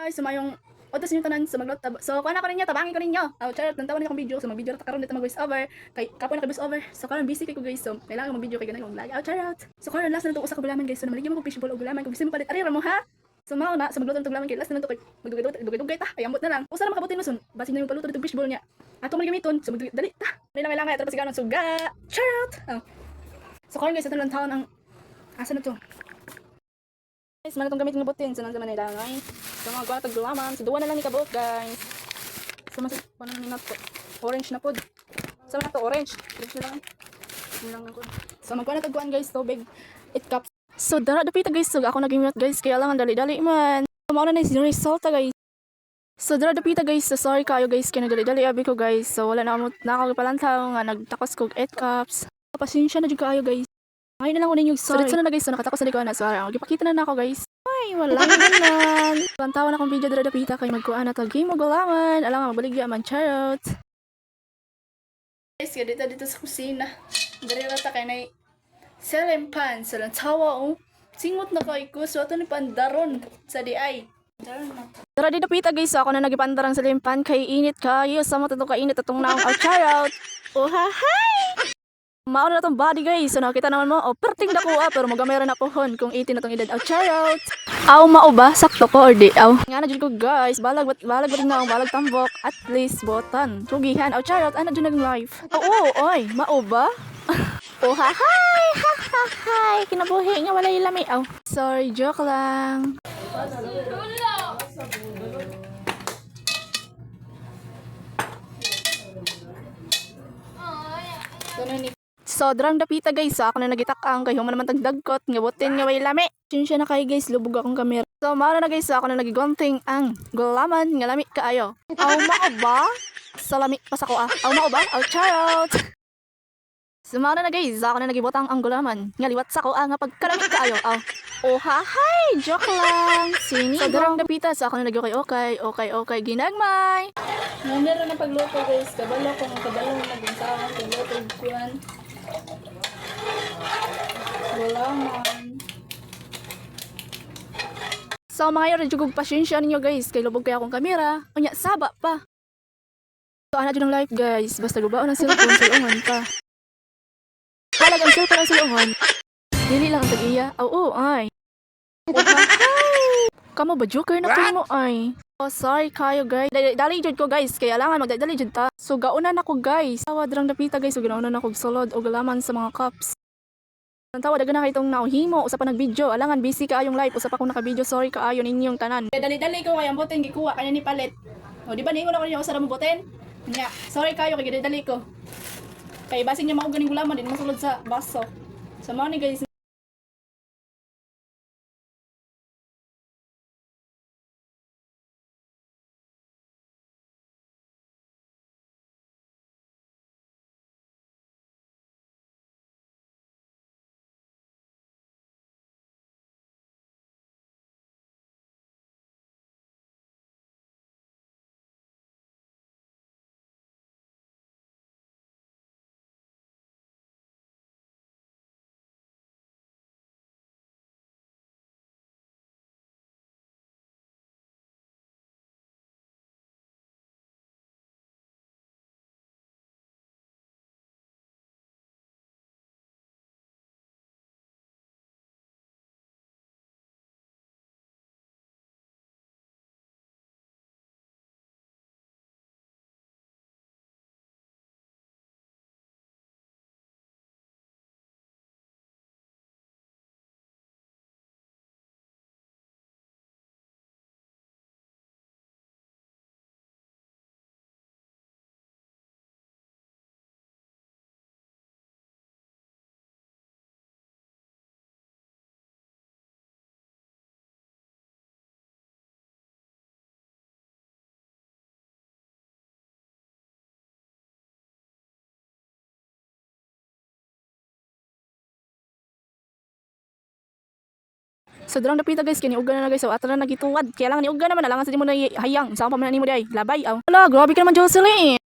Guys, sumayong otos niyo tanan sa maglot. So, kuha na ko ninyo, tabangin ko ninyo. Charot, nantawan niyo akong video. So, mag-video na karon dito mag-voice over. Kay kapoy na voice over. So, karon busy kay ko guys. So, kailangan mo video kay ganay kong vlog. Charot. So, karon last na to usa ka gulaman guys. So, namaligi mo ko fishbowl o gulaman. Kung gusto mo palit, ari ra mo ha. So, mao na sa magluto ng gulaman kay last na to kay magdugay-dugay ta. Ay ambot na lang. Usa na makabutin mo son. Basin na yung paluto dito fishbowl niya. Ato man gamiton. So, dali ta. Dali lang kailangan ato pa siganon suga. Charot. So, karon guys, ito lang taon ang asa na to. Guys, mana itong gamit ng butin. So, nang zaman nila ngay. So, mga guwatag gulaman. So, duwa na lang ikabuot, guys. So, mas, paano na nato? Orange na po. So, na to orange. Orange na lang. So, magkuha na tagkuhan, guys. Tubig. 8 cups. So, dapita, guys. So, ako naging mute, guys. Kaya lang, dali-dali man. So, mauna na yung result, guys. So, dapita, guys. So, sorry kayo, guys. Kaya nagdali-dali abi ko, guys. So, wala na ako palantaw nga. Nagtakos ko 8 cups. Pasensya na dyan kayo, guys. Ngayon na lang ko ninyo, sorry. So, na guys, so nakatakos na di ko na. Sorry, ipakita na ako guys. Ay, wala naman. Lantawan akong video dara dapita kay magkuha na tag game gulaman. Alam nga, mabaligya man, charot. Guys, dito sa kusina. Dari rata kay nay selling pan sa lantawa oh. Singot na kay ko, so ato ni pandaron sa diay. Tara dito pita guys, so ako na nagipandarang sa limpan kay init kayo. Sama to kainit atong naong charot. Oh, hi! Mao na itong body guys. So nakita naman mo, perting dako pero magamera na pohon kung 18 na itong edad. Charot! Aw, mao ba? Sakto ko or di? Aw. Nga na dyan ko guys. Balag ba na akong balag tambok. At least botan. Tugihan. Aw, charot. Ano dyan naging live? Oo, oy. Mao ba? Oh, hi! Ha! Kinabuhi nga wala yung lami. Aw. Sorry, joke lang. So, drang dapita guys. So, ako na nagitakang kay human naman tagdagkot. Ngabutin nga way lami. Sinsya na kayo guys. Lubog akong kamera. So, mauna na guys. So, ako na nagigonting ang gulaman. Nga lami kaayo. Aw, mao ba? Sa lami pas ako ah. Aw, mao ba? Aw, charot. So, mauna na guys. So, ako na nagibotang ang gulaman. Nga liwat sa ko nga pagkalami kaayo. Aw. Oh, hi! Joke lang. Sini. So, drang dapita. So, ako na okay. Ginagmay. Numero na pagluto guys. Kabalo ko ng kabalo. Naging pagluto kuan. Gulaman. So mga yun, jugog pasensya ninyo guys. Kay lubog kaya akong kamera. Unya, saba pa. So ana dyan ang live guys. Basta gubaon ang cellphone, silungan pa. Halagang cellphone ang silungan. Dili lang ang tag-iya. Oo, ay. Kamo ba joker na kayo mo ay? Oh, sorry kayo guys. Dali jud ko guys. Kaya langan magdali jud ta. So gaunan ako guys. Tawad rang dapita guys. So gaunan ako sulod o galaman sa mga cups. Tawad dagan na kay itong nauhimo. Usa pa nag-video. Alangan busy kaayong live. Usa pa akong naka-video. Sorry kaayo ninyong tanan. Dali-dali ko kay amboten gikuha kanya ni palit. O di ba niingon ako niyo usa ra mo boten? Nya, sorry kayo kay dali ko. Kay basin niya mao ganing gulaman din masulod sa baso. So mao ni guys. So drang dapita guys, kini uga na guys. So ato na nagituwad. Kaya lang ni uga naman alangan sa di mo na hayang. Sa pa man nimo di ay labay aw. Ala, grabe ka naman Jocelyn.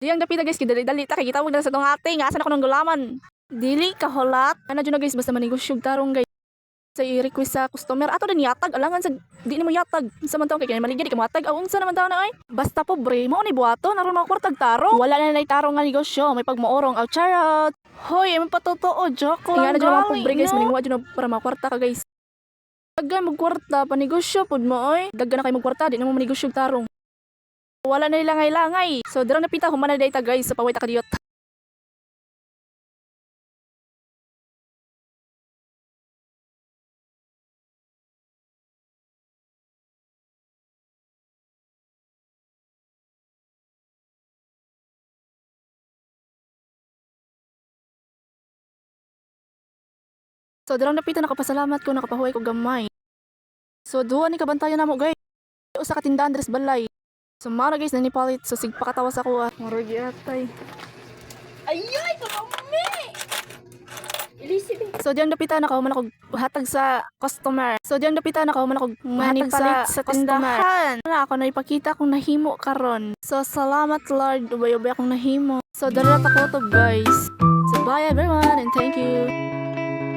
Diyang dapita guys, kidali-dali ta kay gitawag na sa tong ate nga asan ako ng gulaman. Dili ka holat. Ana jud na guys basta manegosyo tarong guys. Sa i-request sa customer ato din yatag alangan sa di nimo yatag. Unsa man taw kay kinay maligya di ka matag aw unsa naman taw na ay. Basta pobre mo ni buhaton aron makwartag tarong. Wala na nay tarong nga negosyo, may pagmoorong aw charot. Hoy, ay magpatotoo joke lang. Ingana jud mga pobre guys, maningwa jud para makwarta ka guys. Daggan magkwarta pa negosyo pud mo oy. Daggan na kay magkwarta di na mo manegosyo og tarong. Wala na ilangay-langay. So dirang napita human na dayta guys sa paway ta kadiyot. So dirang napita nakapasalamat ko nakapahuway ko gamay. So duha ni kabantayan namo guys. Usa ka tindahan dres balay. So mara guys nanipalit so sig pakatawas ako ah. Murag yatay. Ayay kamami. Elizabeth. So diyan napita nakahuman ako hatag sa customer. So diyan napita nakahuman ako hatag sa tindahan. Wala ako na ipakita kung nahimo karon. So salamat Lord ubay-ubay akong nahimo. So dala ta ko to guys. So bye everyone and thank you.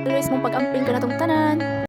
Always mong pag-amping ka na tong tanan.